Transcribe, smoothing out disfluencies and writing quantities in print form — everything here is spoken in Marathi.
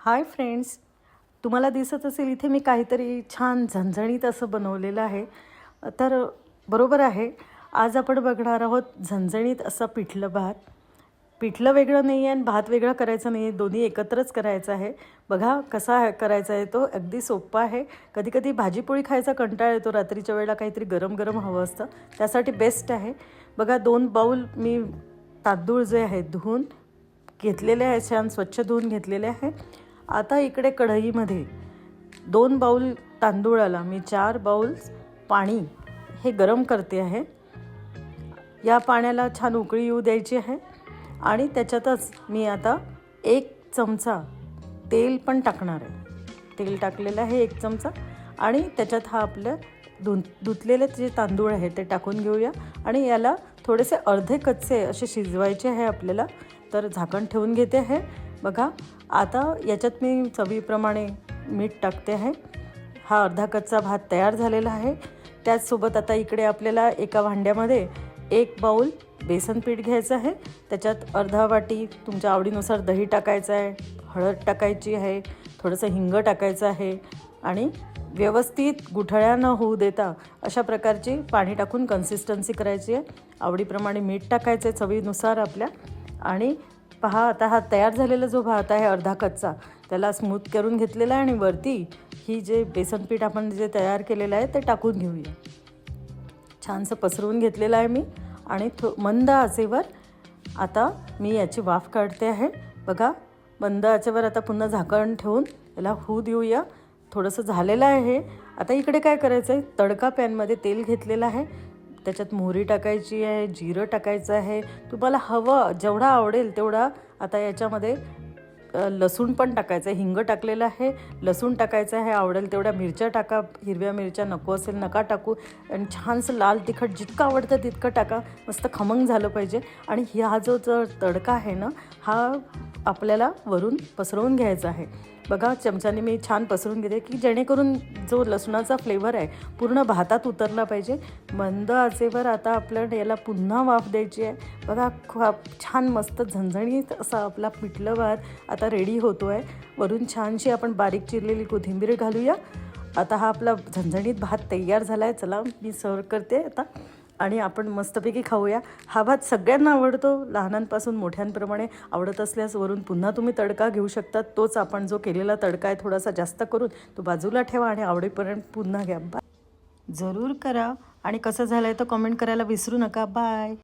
हाय फ्रेंड्स, तुम्हाला दिसत असेल इथे मी काहीतरी छान झणझणीत असं बनवलेलं आहे. तर बरोबर आहे, आज आपण बघणार आहोत झणझणीत असा पिठलं भात. पिठलं वेगळं नाही आहे आणि भात वेगळा करायचा नाही आहे, दोन्ही एकत्रच करायचं आहे. बघा कसा करायचा आहे, तो अगदी सोपा आहे. कधी कधी भाजीपोळी खायचा कंटाळा येतो, रात्रीच्या वेळेला काहीतरी गरम गरम हवं असतं, त्यासाठी बेस्ट आहे. बघा 2 बाउल मी तांदूळ जे आहेत धुवून घेतलेले आहे, छान स्वच्छ धुवून घेतलेले आहे. आता इकडे कढईमध्ये 2 बाउल तांदूळाला मी 4 बाउल पाणी हे गरम करते आहे. या पाण्याला छान उकळी येऊ द्यायची आहे आणि त्याच्यातच मी आता 1 चमचा तेल पण टाकणार आहे. तेल टाकलेलं आहे 1 चमचा आणि त्याच्यात हा आपलं धुतलेले जे तांदूळ आहे ते टाकून घेऊया आणि याला थोडेसे अर्धे कच्चे असे शिजवायचे आहे आपल्याला. तर झाकण ठेवून घेते आहे. बघा आता याच्यात मी चवीप्रमाणे मीठ टाकते आहे. हा अर्धा कच्चा भात तयार झालेला आहे. त्याचसोबत आता इकडे आपल्याला एका भांड्यामध्ये 1 बाउल बेसन पीठ घ्यायचं आहे. त्याच्यात अर्धा वाटी तुमच्या आवडीनुसार दही टाकायचं आहे, हळद टाकायची आहे, थोडंसं हिंग टाकायचं आहे आणि व्यवस्थित गुठळ्या न होऊ देता अशा प्रकारची पाणी टाकून कन्सिस्टन्सी करायची आहे. आवडीप्रमाणे मीठ टाकायचं आहे चवीनुसार आपल्या. आणि पहा आता हा तयार झालेला जो भात आहे अर्धा कच्चा, त्याला स्मूथ करून घेतलेला आहे आणि वरती ही जे बेसन पीठ आपण जे तयार केलेलं आहे ते टाकून घेऊया. छानसं पसरवून घेतलेलं आहे मी आणि मंद आचेवर आता मी याची वाफ काढते आहे. बघा मंद आचेवर आता पुन्हा झाकण ठेवून याला होऊ देऊया. थोडंसं झालेलं आहे. आता इकडे काय करायचं आहे, तडका पॅनमध्ये तेल घेतलेलं आहे, त्याच्यात मोहरी टाकायची आहे, जिरं टाकायचं आहे, तुम्हाला हवं जेवढा आवडेल तेवढा. आता याच्यामध्ये लसूण पण टाकायचं आहे, हिंग टाकलेलं आहे, लसूण टाकायचं आहे, आवडेल तेवढ्या मिरच्या टाका, हिरव्या मिरच्या नको असेल नका टाकू. आणि छानसं लाल तिखट जितकं आवडतं तितकं टाका, मस्त खमंग झालं पाहिजे. आणि हा जो तडका आहे ना, हा आपल्याला वरून पसरवून घ्यायचा आहे. बघा चमच्याने मी छान पसरून घेते की जेणेकरून जो लसूणाचा फ्लेवर आहे पूर्ण भातात उतरला पाहिजे. मंद आचेवर आता आपल्याला याला पुन्हा वाफ द्यायची आहे. बघा खूप छान मस्त झणझणीत असा आपला पिठलं भात आता रेडी होतो आहे. वरून छानशी आपण बारीक चिरलेली कोथिंबीर घालूया. आता हा आपला झणझणीत भात तयार झाला आहे. चला मी सर्व करते आता आणि आपण मस्तपैकी खाऊया. हा भात सगळ्यांना आवडतो, लहानांपासून मोठ्यांप्रमाणे. आवडत असल्यास वरून पुन्हा तुम्ही तडका घेऊ शकता. तोच आपण जो केलेला तडका आहे थोडासा जास्त करून तो बाजूला ठेवा आणि आवडेपर्यंत पुन्हा घ्या. जरूर करा आणि कसं झालं आहे तर कमेंट करायला विसरू नका. बाय.